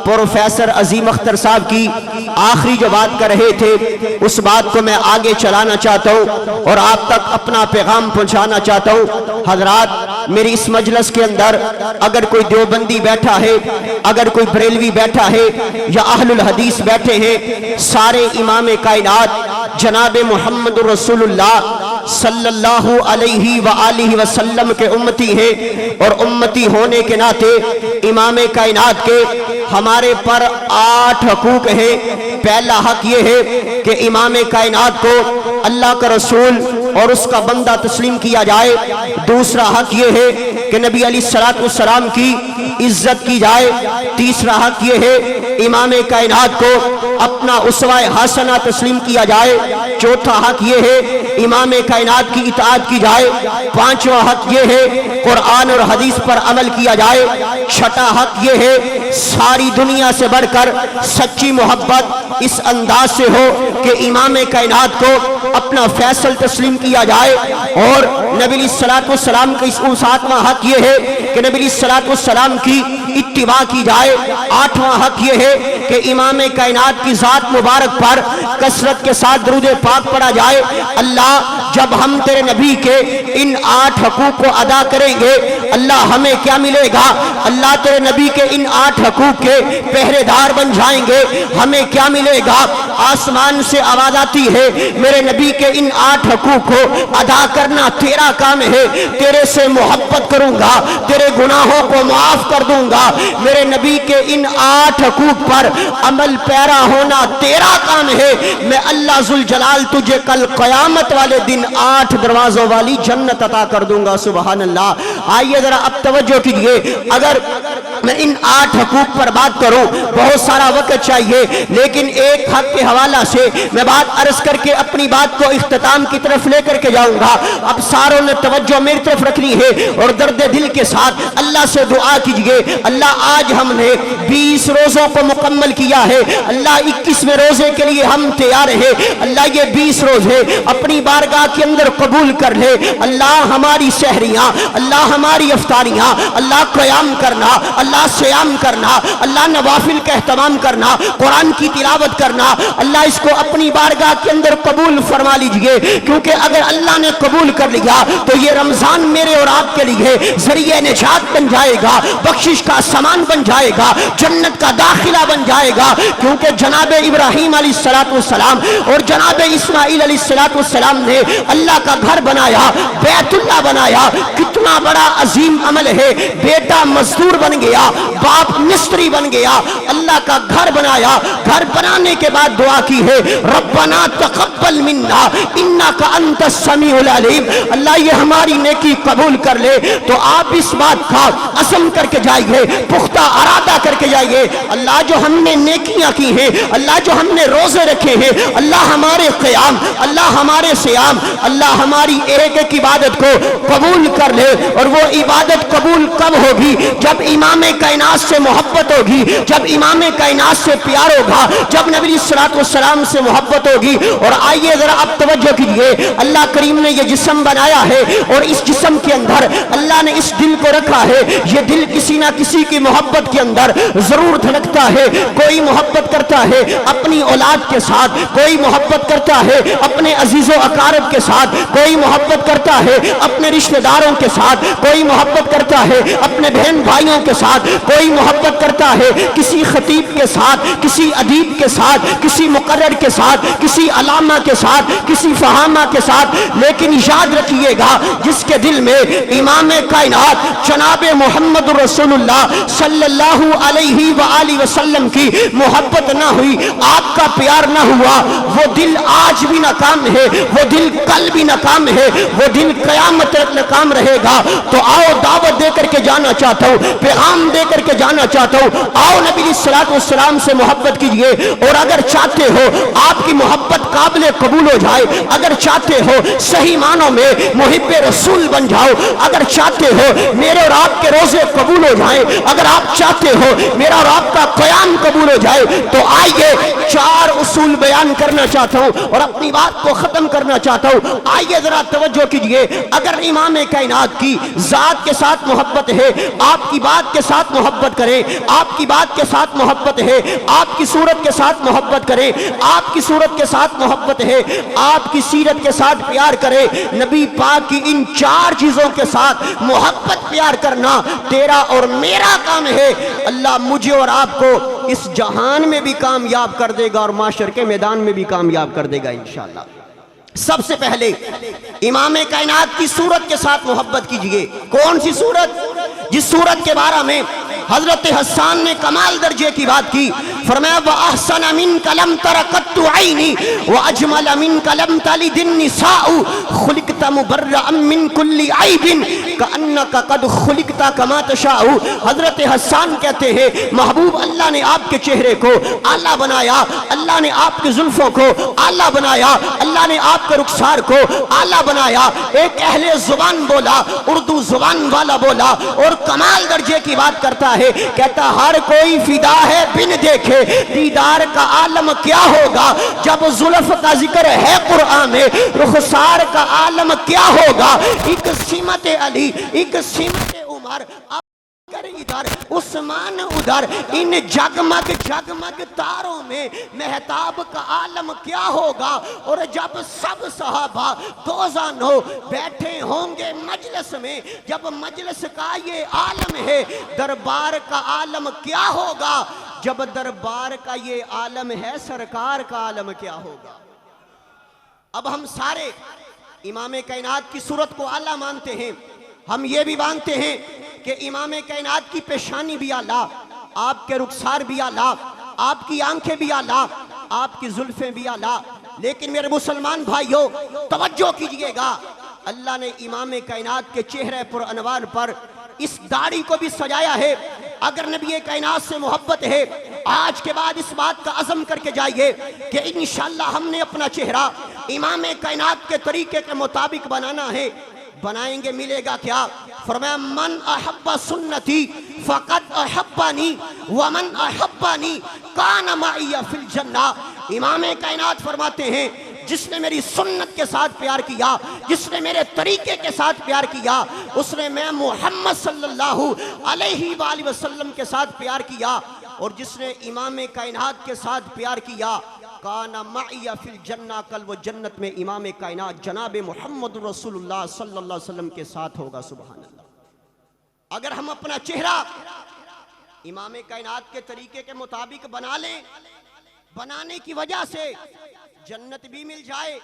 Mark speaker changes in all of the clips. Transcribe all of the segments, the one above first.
Speaker 1: Professor عظیم اختر صاحب کی آخری جو بات کر رہے تھے اس بات کو میں آگے چلانا چاہتا ہوں اور آپ تک اپنا پیغام پہنچانا چاہتا ہوں۔ حضرات، میری اس مجلس کے اندر اگر کوئی دیوبندی بیٹھا ہے، اگر کوئی بریلوی بیٹھا ہے یا اہل الحدیث بیٹھے ہیں، سارے امام کائنات جناب محمد رسول اللہ صلی اللہ علیہ وآلہ وسلم کے امتی ہیں، اور امتی ہونے کے ناطے امام کائنات کے ہمارے پر 8 حقوق ہیں۔ پہلا حق یہ ہے کہ امام کائنات کو اللہ کا رسول اور اس کا بندہ تسلیم کیا جائے۔ دوسرا حق یہ ہے کہ نبی علیہ السلام کی عزت کی جائے۔ تیسرا حق یہ ہے امام کائنات کو اپنا اسوہ حسنہ تسلیم کیا جائے۔ چوتھا حق یہ ہے امام کائنات کی اطاعت کی جائے۔ پانچواں حق یہ ہے قرآن اور حدیث پر عمل کیا جائے۔ چھٹا حق یہ ہے ساری دنیا سے بڑھ کر سچی محبت اس انداز سے ہو کہ امام کائنات کو اپنا فیصل تسلیم کیا جائے۔ اور نبی علیہ السلام کا ساتواں حق یہ ہے کہ نبی علیہ السلام کی اتباع کی جائے۔ آٹھواں حق یہ ہے کہ امام کائنات کی ذات مبارک پر کثرت کے ساتھ درود پاک پڑھا جائے۔ اللہ، جب ہم تیرے نبی کے ان 8 حقوق کو ادا کریں گے، اللہ ہمیں کیا ملے گا؟ اللہ تیرے نبی کے ان 8 حقوق کے پہرے دار بن جائیں گے، ہمیں کیا ملے گا؟ آسمان سے آواز آتی ہے میرے نبی کے ان 8 حقوق کو ادا کرنا تیرا کام ہے، تیرے سے محبت کروں گا، تیرے گناہوں کو معاف کر دوں گا۔ میرے نبی کے ان 8 حقوق پر عمل پیرا ہونا تیرا کام ہے۔ میں اللہ ذوالجلال تجھے کل قیامت والے دن 8 دروازوں والی جنت عطا کر دوں گا۔ سبحان اللہ۔ آئیے ذرا اب توجہ کیجئے، اگر میں ان 8 حقوق پر بات کروں بہت سارا وقت چاہیے، لیکن ایک حق کے حوالہ سے میں بات عرض کر کے اپنی بات کو اختتام کی طرف لے کر کے جاؤں گا۔ اب ساروں نے توجہ میری طرف رکھنی ہے اور درد دل کے ساتھ اللہ سے دعا کیجئے۔ اللہ، آج ہم نے 20 روزوں کو مکمل کیا ہے، اللہ 21ویں روزے کے لیے ہم تیار ہیں۔ اللہ یہ 20 روزے اپنی بارگاہ کے اندر قبول کر لے۔ اللہ ہماری سحریاں، اللہ ہماری افطاریاں، اللہ قیام کرنا، اللہ سیام کرنا، اللہ نوافل کا اہتمام کرنا، قرآن کی تلاوت کرنا، اللہ اس کو اپنی بارگاہ کے اندر قبول فرما لیجئے، کیونکہ اگر اللہ نے قبول کر لیا تو یہ رمضان میرے اور آپ کے لیے ذریعہ نجات بن جائے گا، بخشش کا سامان بن جائے گا، جنت کا داخلہ بن جائے گا۔ کیونکہ جناب ابراہیم علیہ السلام اور جناب اسماعیل علیہ السلام نے اللہ کا گھر بنایا، بیت اللہ بنایا۔ کتنا بڑا عظیم عمل ہے، بیٹا مزدور بن گیا، باپ مستری بن گیا، اللہ کا گھر بنایا۔ گھر بنانے کے بعد دعا کی ہے ربنا تقبل منا انک انت السمیع العلیم، اللہ یہ ہماری نیکی قبول کر لے۔ تو آپ اس بات کا عزم کر کے جائیے، پختہ ارادہ کر کے جائیے، اللہ جو ہم نے نیکیاں کی ہیں، اللہ جو ہم نے روزے رکھے ہیں، اللہ ہمارے قیام، اللہ ہمارے سیام، اللہ ہماری ایک ایک عبادت کو قبول کر لے۔ اور وہ عبادت قبول کب ہوگی؟ جب امام کائنات سے محبت ہوگی، جب امام کائنات سے پیار ہوگا، جب نبی صلی اللہ علیہ وسلم سے محبت ہوگی۔ اور آئیے ذرا اب توجہ کیجئے، اللہ کریم نے یہ جسم بنایا ہے اور اس جسم کے اندر اللہ نے اس دل کو رکھا ہے۔ یہ دل کسی نہ کسی کی محبت کے اندر ضرور دھڑکتا ہے۔ کوئی محبت کرتا ہے اپنی اولاد کے ساتھ، کوئی محبت کرتا ہے اپنے عزیز و اقارب کے ساتھ، کوئی محبت کرتا ہے اپنے رشتہ داروں کے ساتھ، کوئی محبت کرتا ہے اپنے بہن بھائیوں کے ساتھ، کوئی محبت کرتا ہے کسی خطیب کے ساتھ، کسی ادیب کے ساتھ، کسی مقرر کے ساتھ، کسی علامہ کے ساتھ، کسی فہامہ کے ساتھ۔ لیکن یاد رکھیے گا، جس کے دل میں امام کائنات جناب محمد رسول اللہ صلی اللہ علیہ وآلہ وسلم کی محبت نہ ہوئی، آپ کا پیار نہ ہوا، وہ دل آج بھی ناکام ہے، وہ دل کل بھی ناکام ہے، وہ دل قیامت تک ناکام رہے گا۔ تو آؤ دعوت دے کر کے جانا چاہتا ہوں، پیغام دے کر کے جانا چاہتا ہوں، آؤ نبی صلی اللہ علیہ وسلم سے محبت کیجئے۔ اور اگر چاہتے ہو آپ کی محبت قابل قبول ہو جائے، اگر چاہتے ہو صحیح معنوں میں محب رسول بن جاؤ، اگر چاہتے ہو میرے اور آپ کے روزے قبول ہو جائیں، اگر آپ چاہتے ہو میرا اور آپ کا قیام قبول قبول ہو جائے تو آئیے 4 اصول بیان کرنا چاہتا ہوں اور اپنی بات کو ختم کرنا چاہتا ہوں. آئیے ذرا توجہ کیجئے. اگر امام کائنات کی ذات کے ساتھ محبت ہے، آپ کی بات کے ساتھ محبت کریں، آپ کی بات کے ساتھ محبت ہے، آپ کی صورت کے ساتھ محبت کریں، آپ کی صورت کے ساتھ محبت ہے، آپ کی سیرت کے ساتھ پیار کریں، نبی پاک کی ان 4 چیزوں کے ساتھ محبت پیار کرنا تیرا اور میرا کام ہے. اللہ مجھے اور آپ کو اس جہان میں بھی کامیاب کر دے گا اور معاشر کے میدان میں بھی کامیاب کر دے گا انشاءاللہ. سب سے پہلے امام کائنات کی صورت کے ساتھ محبت کیجئے. کون سی صورت؟ جس صورت کے بارے میں حضرت حسان نے کمال درجے کی بات کی. فرمایا وَأَحْسَنَ مِنْكَ لَمْ تَرَ قَطُّ عَيْنِي وَأَجْمَلَ مِنْكَ لَمْ تَلِدِ النِّسَاءُ خُلِقْتَ مُبَرَّأً مِنْ كُلِّ عَيْبٍ كَأَنَّكَ قَدْ خُلِقْتَ كَمَا تَشَاءُ. حضرت حسان کہتے ہیں محبوب اللہ نے آپ کے چہرے کو اعلیٰ بنایا، اللہ نے آپ کے زلفوں کو اعلیٰ بنایا، اللہ نے آپ کے رخسار کو اعلیٰ بنایا. ایک اہل زبان بولا، اردو زبان والا بولا اور کمال درجے کی بات کرتا ہے. کہتا ہر کوئی فدا ہے بن دیکھے دیدار کا عالم کیا ہوگا. جب زلف کا ذکر ہے قرآن میں رخسار کا عالم کیا ہوگا. ایک سمت علی، ایک سمت عمر، ادھر عثمان ادھر، ان جگمگ جگمگ تاروں میں مہتاب کا عالم کیا ہوگا. اور جب سب صحابہ دوزانوں بیٹھے ہوں گے مجلس میں، جب مجلس کا یہ عالم ہے دربار کا عالم کیا ہوگا. جب دربار کا یہ عالم ہے سرکار کا عالم کیا ہوگا. اب ہم سارے امام کائنات کی صورت کو اعلیٰ مانتے ہیں. ہم یہ بھی مانتے ہیں کہ امام کائنات کی پیشانی بھی اعلیٰ، آپ کے رخسار بھی اعلیٰ، آپ کی آنکھیں بھی اعلیٰ، آپ کی زلفیں بھی اعلیٰ. لیکن میرے مسلمان بھائیوں توجہ کیجئے گا، اللہ نے امام کائنات کے چہرے پر انوار پر اس داڑھی کو بھی سجایا ہے. اگر نبی کائنات سے محبت ہے آج کے بعد اس بات کا عزم کر کے جائیے کہ انشاءاللہ ہم نے اپنا چہرہ امام کائنات کے طریقے کے مطابق بنانا ہے. بنائیں گے ملے گا کیا؟ فرمایا من احب سنتی فقد احبانی ومن احبانی کان معی فی الجنہ. امام کائنات فرماتے ہیں جس نے میری سنت کے ساتھ پیار کیا، جس نے میرے طریقے کے ساتھ پیار کیا، اس نے میں محمد صلی اللہ علیہ وآلہ وسلم کے ساتھ پیار کیا. اور جس نے امام کائنات کے ساتھ پیار کیا کان معی فی الجنہ، کل وہ جنت میں امام کائنات جناب محمد رسول اللہ صلی اللہ علیہ وسلم کے ساتھ ہوگا. سبحان اللہ. اگر ہم اپنا چہرہ امام کائنات کے طریقے کے مطابق بنا لیں، بنانے کی وجہ سے جنت بھی مل جائے،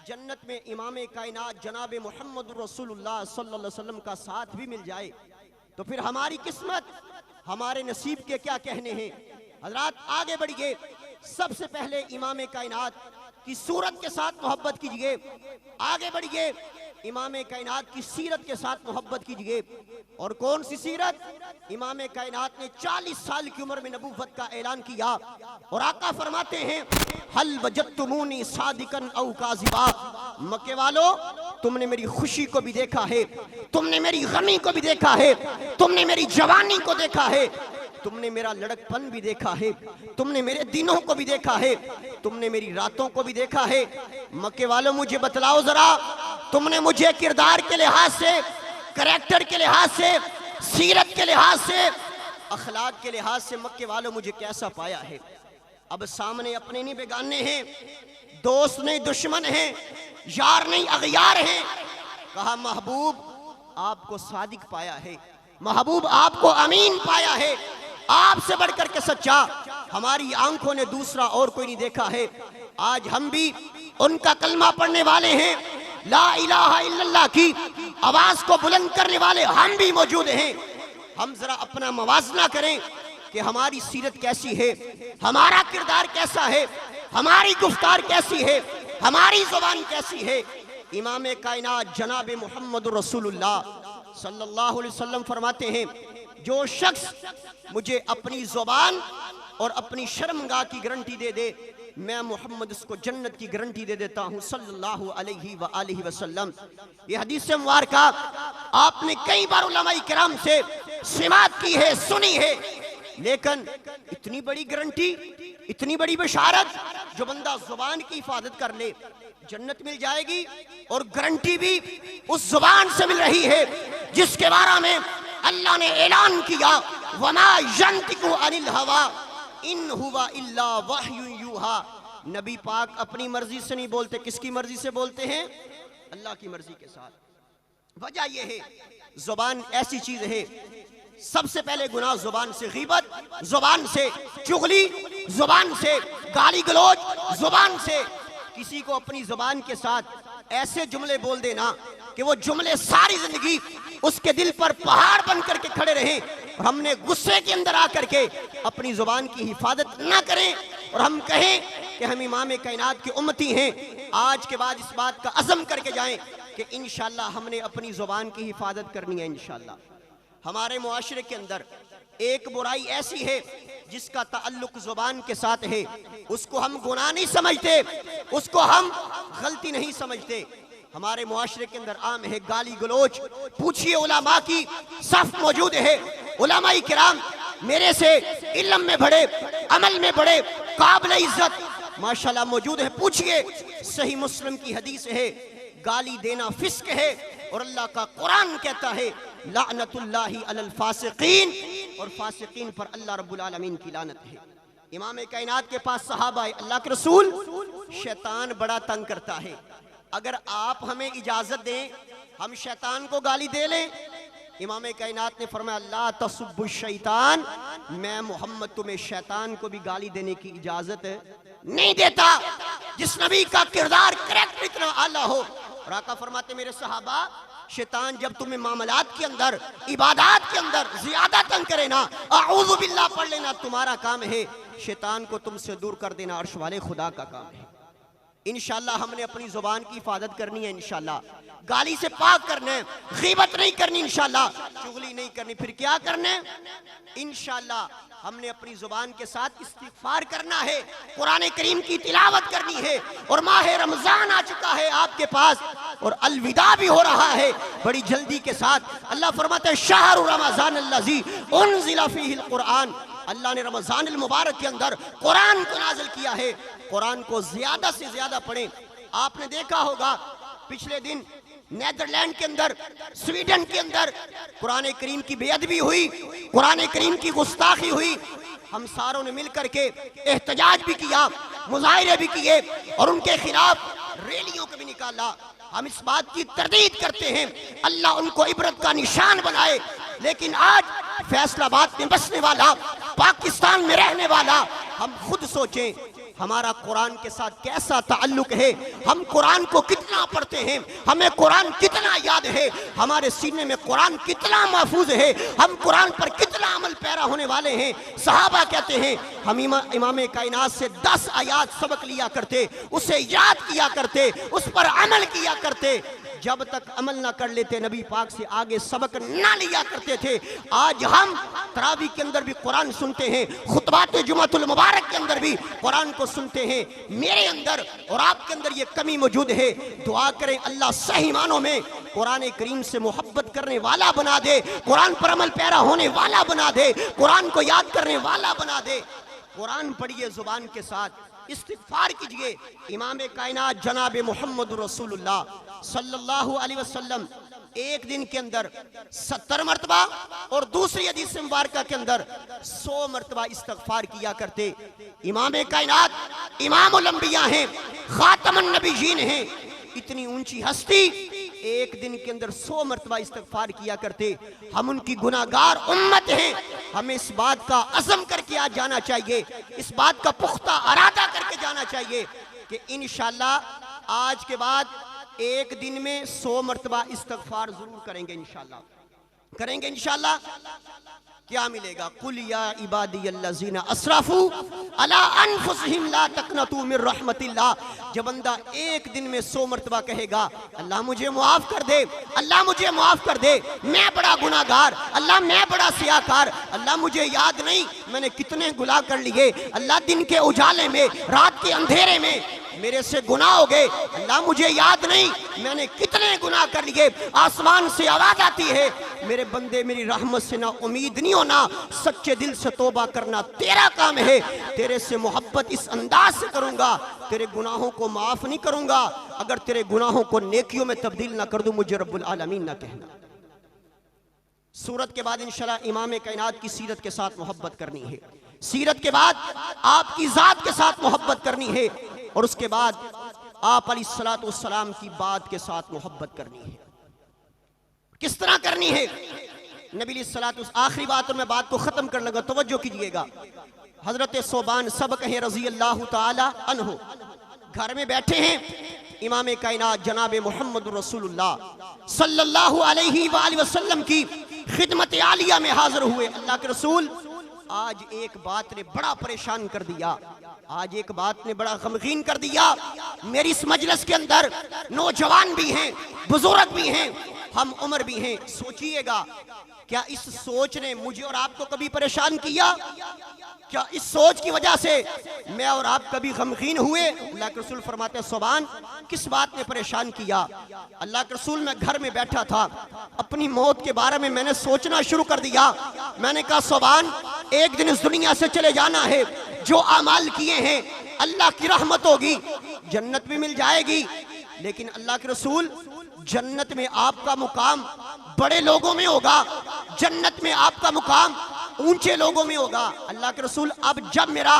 Speaker 1: جنت میں امام کائنات جناب محمد رسول اللہ صلی اللہ علیہ وسلم کا ساتھ بھی مل جائے، تو پھر ہماری قسمت، ہمارے نصیب کے کیا کہنے ہیں. حضرات آگے بڑھئے. سب سے پہلے امام کائنات کی صورت کے ساتھ محبت کیجئے. آگے بڑھئے. امام کائنات کی سیرت کے ساتھ محبت کیجئے. اور کون سی سیرت؟ امام کائنات نے 40 سال کی عمر میں نبوت کا اعلان کیا اور آقا فرماتے ہیں حل وجدتمونی صادقا او کاذبا. مکے والو تم نے میری خوشی کو بھی دیکھا ہے، تم نے میری غمی کو بھی دیکھا ہے، تم نے میری جوانی کو دیکھا ہے، تم نے میرا لڑک پن بھی دیکھا ہے، تم نے میرے دنوں کو بھی دیکھا ہے، تم نے میری راتوں کو بھی دیکھا ہے. مکے والوں مجھے بتلاؤ ذرا، تم نے مجھے کردار کے لحاظ سے، کریکٹر کے لحاظ سے، سیرت کے لحاظ سے، اخلاق کے لحاظ سے مکے والوں مجھے کیسا پایا ہے. اب سامنے اپنے نہیں بیگانے ہیں، دوست نہیں دشمن ہیں، یار نہیں اغیار ہیں. کہا محبوب آپ کو صادق پایا ہے، محبوب آپ کو امین پایا ہے، آپ سے بڑھ کر کے سچا ہماری آنکھوں نے دوسرا اور کوئی نہیں دیکھا ہے. آج ہم بھی ان کا کلمہ پڑھنے والے ہیں، لا الہ الا اللہ کی آواز کو بلند کرنے والے ہم بھی موجود ہیں. ہم ذرا اپنا موازنہ کریں کہ ہماری سیرت کیسی ہے، ہمارا کردار کیسا ہے، ہماری گفتار کیسی ہے، ہماری زبان کیسی ہے. امام کائنات جناب محمد رسول اللہ صلی اللہ علیہ وسلم فرماتے ہیں جو شخص مجھے اپنی زبان اور اپنی شرمگاہ کی گارنٹی دے دے، میں محمد اس کو جنت کی گارنٹی دے دیتا ہوں صلی اللہ علیہ وآلہ وسلم. یہ حدیث مبارکہ آپ نے کئی بار علماء کرام سے سماعت کی ہے، سنی ہے. لیکن اتنی بڑی گارنٹی، اتنی بڑی بشارت، جو بندہ زبان کی حفاظت کر لے جنت مل جائے گی، اور گارنٹی بھی اس زبان سے مل رہی ہے جس کے بارے میں اللہ نے اعلان کیا وَمَا يَنْطِقُ عَنِ الْهَوَىٰ إِنْ هُوَ إِلَّا وَحْيٌ يُوحَىٰ۔ نبی پاک اپنی مرضی سے نہیں بولتے، کس کی مرضی سے بولتے ہیں؟ اللہ کی مرضی کے ساتھ۔ وجہ یہ ہے زبان ایسی چیز ہے، سب سے پہلے گناہ زبان سے غیبت، زبان سے چغلی، زبان سے گالی گلوچ، زبان سے کسی کو اپنی زبان کے ساتھ ایسے جملے بول دینا کہ وہ جملے ساری زندگی اس کے دل پر پہاڑ بن کر کے کھڑے رہیں، اور ہم نے غصے کے اندر آ کر کے اپنی زبان کی حفاظت نہ کریں اور ہم کہیں کہ ہم امام کائنات کی امتی ہیں۔ آج کے بعد اس بات کا عزم کر کے جائیں کہ انشاءاللہ ہم نے اپنی زبان کی حفاظت کرنی ہے انشاءاللہ۔ ہمارے معاشرے کے اندر ایک برائی ایسی ہے جس کا تعلق زبان کے ساتھ ہے، اس کو ہم گناہ نہیں سمجھتے، اس کو ہم غلطی نہیں سمجھتے۔ ہمارے معاشرے کے اندر عام ہے گالی گلوچ۔ پوچھئے علماء کی صف موجود ہے، علماء کرام میرے سے علم میں بڑے، عمل میں بڑے، قابل عزت ماشاءاللہ موجود ہے۔ پوچھئے، صحیح مسلم کی حدیث ہے گالی دینا فسق ہے، اور اللہ کا قرآن کہتا ہے لعنت اللہ علی الفاسقین، اور فاسقین پر اللہ رب العالمین کی لعنت ہے۔ امام کائنات کے پاس صحابہ آئے، اللہ کے رسول شیطان بڑا تنگ کرتا ہے، اگر آپ ہمیں اجازت دیں ہم شیطان کو گالی دے لیں۔ امام کائنات نے فرمایا لا تسبوا الشیطان، میں محمد تمہیں شیطان کو بھی گالی دینے کی اجازت نہیں دیتا جس نبی کا کردار کریکٹر اتنا اعلیٰ ہو۔ اور آقا فرماتے میرے صحابہ شیطان جب تمہیں معاملات کے اندر، عبادات کے اندر زیادہ تنگ کرے نا، اعوذ باللہ پڑھ لینا تمہارا کام ہے، شیطان کو تم سے دور کر دینا عرش والے خدا کا کام ہے۔ انشاءاللہ ہم نے اپنی زبان کی حفاظت کرنی ہے، انشاءاللہ گالی سے پاک کرنا ہے، غیبت نہیں کرنی انشاءاللہ، چغلی نہیں کرنی، پھر کیا کرنا ہے؟ انشاءاللہ ہم نے اپنی زبان کے ساتھ استغفار کرنا ہے، قرآن کریم کی تلاوت کرنی ہے، اور ماہ رمضان آ چکا ہے آپ کے پاس، اور الوداع بھی ہو رہا ہے بڑی جلدی کے ساتھ۔ اللہ فرماتے ہیں شہر رمضان الذی انزل فیہ القرآن، اللہ نے رمضان المبارک کے اندر قرآن کو نازل کیا ہے، قرآن کو زیادہ سے زیادہ پڑھیں۔ آپ نے دیکھا ہوگا پچھلے دن نیدرلینڈ کے اندر، سویڈن کے اندر قرآن کریم کی بے ادبی ہوئی، قرآن کریم کی گستاخی ہوئی، ہم ساروں نے مل کر کے احتجاج بھی کیا، مظاہرے بھی کیے، اور ان کے خلاف ریلیوں کو بھی نکالا۔ ہم اس بات کی تردید کرتے ہیں اللہ ان کو عبرت کا نشان بنائے، لیکن آج فیصل آباد میں بسنے والا، پاکستان میں رہنے والا، ہم خود سوچیں ہمارا قرآن کے ساتھ کیسا تعلق ہے، ہم قرآن کو کتنا پڑھتے ہیں، ہمیں قرآن کتنا یاد ہے، ہمارے سینے میں قرآن کتنا محفوظ ہے، ہم قرآن پر کتنا عمل پیرا ہونے والے ہیں۔ صحابہ کہتے ہیں ہم امام کائنات سے 10 آیات سبق لیا کرتے، اسے یاد کیا کرتے، اس پر عمل کیا کرتے، جب تک عمل نہ کر لیتے نبی پاک سے آگے سبق نہ لیا کرتے تھے۔ آج ہم تراویح کے اندر بھی قرآن سنتے ہیں، خطبات جمعۃ المبارک کے اندر بھی قرآن کو سنتے ہیں۔ میرے اندر اور آپ کے اندر یہ کمی موجود ہے، دعا کریں اللہ صحیح معنوں میں قرآن کریم سے محبت کرنے والا بنا دے، قرآن پر عمل پیرا ہونے والا بنا دے، قرآن کو یاد کرنے والا بنا دے۔ قرآن پڑھیے زبان کے ساتھ، استغفار کیجئے۔ امام کائنات جناب محمد رسول اللہ صلی اللہ علیہ وسلم ایک دن کے اندر 70 مرتبہ اور دوسری حدیث مبارکہ کے اندر 100 مرتبہ استغفار کیا کرتے۔ امام کائنات امام الانبیاء ہیں، خاتم النبیین ہیں، اتنی اونچی ہستی ایک دن کے اندر 100 مرتبہ استغفار کیا کرتے۔ ہم ان کی گناہگار امت ہیں، ہمیں اس بات کا عزم کر کے آج جانا چاہیے، اس بات کا پختہ ارادہ کر کے جانا چاہیے کہ انشاءاللہ آج کے بعد ایک دن میں 100 مرتبہ استغفار ضرور کریں گے، انشاءاللہ کریں گے انشاءاللہ۔ کیا ملے گا؟ قُلْ يَا عِبَادِيَ الَّذِينَ أَسْرَفُوا عَلَىٰ أَنفُسِهِمْ لَا تَقْنَطُوا مِن رَحْمَتِ اللَّهِ۔ جب بندہ ایک دن میں 100 مرتبہ کہے گا اللہ مجھے معاف کر دے، اللہ مجھے معاف کر دے، میں بڑا گناہگار، اللہ میں بڑا سیاہکار، اللہ مجھے یاد نہیں میں نے کتنے گناہ کر لیے، اللہ دن کے اجالے میں، رات کے اندھیرے میں میرے سے گناہ ہو گئے، اللہ مجھے یاد نہیں میں نے کتنے گناہ کر لیے۔ آسمان سے آواز آتی ہے میرے بندے میری رحمت سے نا امید نہیں ہونا، سچے دل سے توبہ کرنا تیرا کام ہے، تیرے سے محبت اس انداز سے کروں گا، تیرے گناہوں کو معاف نہیں کروں گا اگر تیرے گناہوں کو نیکیوں میں تبدیل نہ کر دوں، مجھے رب العالمین نہ کہنا۔ سورت کے بعد انشاءاللہ امام کائنات کی سیرت کے ساتھ محبت کرنی ہے، سیرت کے بعد آپ کی ذات کے ساتھ محبت کرنی ہے، اور اس کے بعد آپ علیہ الصلوۃ والسلام کی بات کے ساتھ محبت کرنی ہے۔ کس طرح کرنی ہے؟ نبی علیہ الصلوۃ والسلام، آخری بات اور میں بات کو ختم کر لگا، توجہ کیجئے گا۔ حضرت ثوبان سب کہیں رضی اللہ تعالی عنہ گھر میں بیٹھے ہیں، امام کائنات جناب محمد رسول اللہ صلی اللہ علیہ وآلہ وسلم کی خدمت عالیہ میں حاضر ہوئے۔ اللہ کے رسول، آج ایک بات نے بڑا پریشان کر دیا، آج ایک بات نے بڑا غمگین کر دیا، میری اس مجلس کے اندر نوجوان بھی ہیں، بزرگ بھی ہیں، ہم عمر بھی ہیں، سوچئے گا کیا اس سوچ نے مجھے اور آپ کو کبھی پریشان کیا؟ کیا اس سوچ کی وجہ سے میں اور آپ کبھی غمگین ہوئے؟ اللہ کے رسول فرماتے ہیں ثوبان کس بات نے پریشان کیا؟ اللہ کے رسول، میں گھر میں بیٹھا تھا، اپنی موت کے بارے میں نے سوچنا شروع کر دیا۔ میں نے کہا ثوبان ایک دن اس دنیا سے چلے جانا ہے، جو اعمال کیے ہیں اللہ کی رحمت ہوگی، جنت بھی مل جائے گی، لیکن اللہ کے رسول جنت میں آپ کا مقام بڑے لوگوں میں ہوگا، جنت میں آپ کا مقام اونچے لوگوں میں ہوگا۔ اللہ کے رسول، اب جب میرا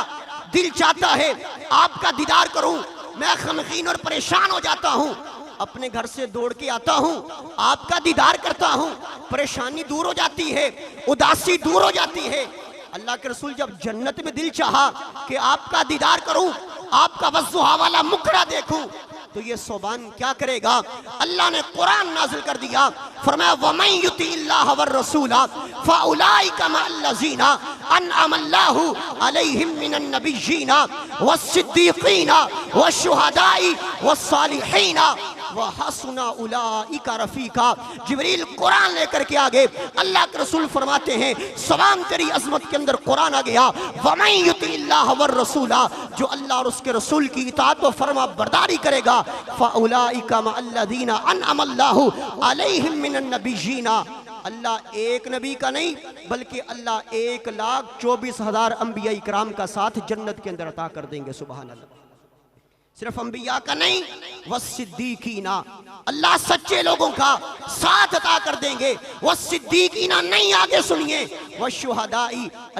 Speaker 1: دل چاہتا ہے آپ کا دیدار کروں، میں غمگین اور پریشان ہو جاتا ہوں، اپنے گھر سے دوڑ کے آتا ہوں، آپ کا دیدار کرتا ہوں، پریشانی دور ہو جاتی ہے، اداسی دور ہو جاتی ہے۔ اللہ کے رسول، جب جنت میں دل چاہا کہ آپ کا دیدار کروں، آپ کا وضحا والا مکھڑا دیکھوں، تو یہ ثوبان کیا کرے گا؟ اللہ نے قرآن نازل کر دیا، فرمایا وَمَن يُطِعِ اللَّهَ وَالرَّسُولَ فَأُولَٰئِكَ مَعَ الَّذِينَ أَنْعَمَ اللَّهُ عَلَيْهِم مِّنَ النَّبِيِّينَ وَالصِّدِّيقِينَ وَالشُّهَدَاءِ وَالصَّالِحِينَ وَحَسُنَ أُولَٰئِكَ رَفِیقًا۔ جبریل قرآن لے کر کے آگے اللہ کے رسول فرماتے ہیں ثوبان تیری عظمت کے اندر قرآن آ گیا، وَمَن يُطِعِ اللَّهَ وَالرَّسُولَ، جو اللہ اور اس کے رسول کی اطاعت و فرما برداری کرے گا، فَأُولَٰئِكَ مَعَ الَّذِينَ أَنْعَمَ اللَّهُ عَلَيْهِم مِّنَ النَّبِيِّينَ۔ اللہ ایک نبی کا نہیں بلکہ اللہ 1,24,000 انبیاء اکرام کا ساتھ جنت کے اندر عطا کر دیں گے۔ سبحان اللہ، صرف انبیاء کا نہیں، والصدیقین، اللہ سچے لوگوں کا ساتھ عطا کر دیں گے۔ والصدیقین نہیں، آگے سنیے، والشہداء،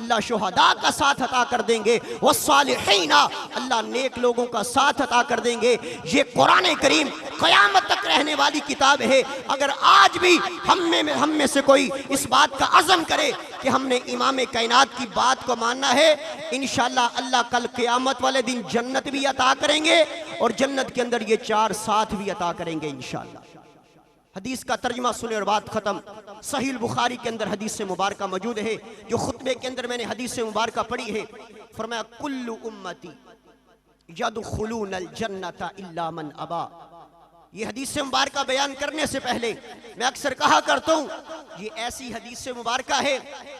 Speaker 1: اللہ شہداء کا ساتھ عطا کر دیں گے۔ والصالحین، اللہ نیک لوگوں کا ساتھ عطا کر دیں گے۔ یہ قرآن کریم قیامت تک رہنے والی کتاب ہے۔ اگر آج بھی ہم میں سے کوئی اس بات کا عزم کرے کہ ہم نے امام کائنات کی بات کو ماننا ہے، انشاءاللہ اللہ کل قیامت والے دن جنت بھی عطا کریں گے، اور جنت کے اندر یہ 4 ساتھ بھی عطا کریں گے انشاءاللہ۔ حدیث کا ترجمہ سنے اور بات ختم۔ صحیح البخاری کے اندر حدیث مبارکہ موجود ہے، جو خطبے کے اندر میں نے حدیث مبارکہ پڑھی ہے۔ فرمایا کل امتی یدخلون الجنت الا من ابا۔ یہ حدیث مبارکہ بیان کرنے سے پہلے میں اکثر کہا کرتا ہوں، یہ ایسی حدیث مبارکہ ہے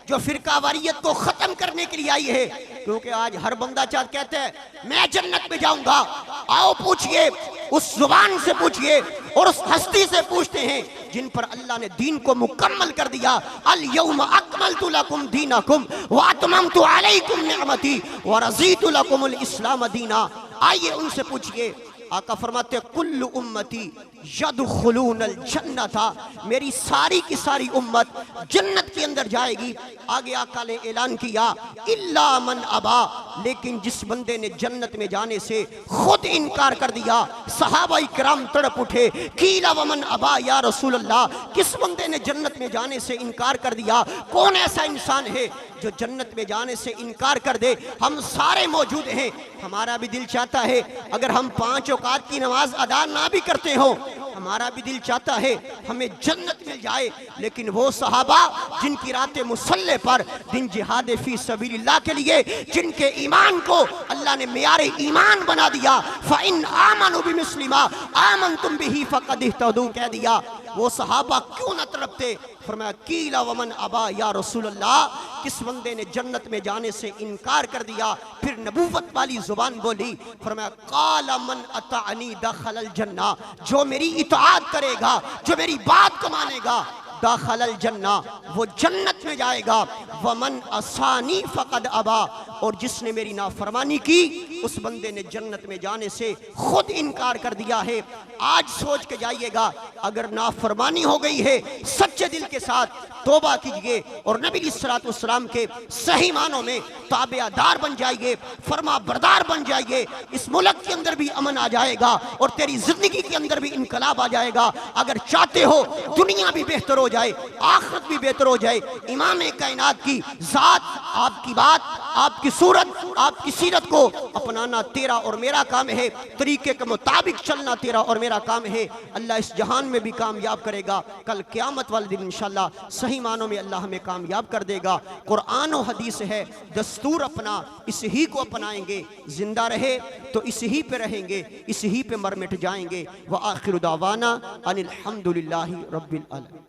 Speaker 1: جو فرقہ واریت کو ختم کرنے کے لیے آئی ہے، کیونکہ آج ہر بندہ کہتا ہے میں جنت میں جاؤں گا۔ آؤ پوچھئے، اس زبان سے پوچھئے اور اس ہستی سے پوچھتے ہیں جن پر اللہ نے دین کو مکمل کر دیا، الیوم اکملت لکم دینکم واتممت علیکم نعمتی ورضیت لکم الاسلام دینا۔ آئیے ان سے پوچھئے۔ آقا فرماتے ہیں کل امتی یدخلون الجنت، میری ساری کی ساری امت جنت کے اندر جائے گی۔ آگے آقا نے اعلان کیا الا من ابا، لیکن جس بندے نے جنت میں جانے سے خود انکار کر دیا۔ صحابہ کرام تڑپ اٹھے، قیل ومن ابا یا رسول اللہ، کس بندے نے جنت میں جانے سے انکار کر دیا؟ کون ایسا انسان ہے جو جنت میں جانے سے انکار کر دے؟ ہم سارے موجود ہیں، ہمارا بھی دل چاہتا ہے اگر ہم 5 اوقات کی نماز ادا نہ بھی کرتے ہوں، ہمارا بھی دل چاہتا ہے ہمیں جنت مل جائے۔ لیکن وہ صحابہ جن کی رات مصلی پر دن جہاد فی سبیل اللہ کے لیے، جن کے ایمان کو اللہ نے معیار ایمان بنا دیا، فَإِنْ آمَنُوا بِمِثْلِ مَا آمَنْتُمْ بِهِ فَقَدِ اهْتَدَوْا کہہ دیا، وہ صحابہ کیوں نہ تڑپتے؟ فرمایا قیل ومن ابا یا رسول اللہ، کس بندے نے جنت میں جانے سے انکار کر دیا؟ پھر نبوت والی زبان بولی، فرمایا قال من اطاعنی دخل الجنہ، جو میری اطاعت کرے گا، جو میری بات کو مانے گا، داخل الجنہ، وہ جنت میں جائے گا، ومن عصانی فقد ابا، اور جس نے میری نافرمانی کی اس بندے نے جنت میں جانے سے خود انکار کر دیا ہے۔ آج سوچ کے جائیے گا، اگر نافرمانی ہو گئی ہے سچے دل کے ساتھ توبہ کیجئے اور نبی علیہ الصلوۃ والسلام کے صحیح معنوں میں تابع دار بن جائیے، فرما بردار بن جائیے، اس ملک کے اندر بھی امن آ جائے گا اور تیری زندگی کے اندر بھی انقلاب آ جائے گا۔ اگر چاہتے ہو دنیا بھی بہتر ہو جائے، آخرت بھی بہتر ہو جائے، امام کائنات کی ذات، آپ کی بات، آپ کی صورت، آپ کی سیرت کو اپنانا تیرا اور میرا کام ہے، طریقے کے مطابق چلنا تیرا اور میرا کام ہے۔ اللہ اس جہان میں بھی کامیاب کرے گا، کل قیامت والے دن انشاءاللہ صحیح معنوں میں اللہ ہمیں کامیاب کر دے گا۔ قرآن و حدیث ہے، دستور اپنا اس ہی کو اپنائیں گے، زندہ رہے تو اس ہی پہ رہیں گے، اس ہی پہ مر مٹ جائیں گے۔ وآخر دعوانا ان الحمدللہ رب العالمین۔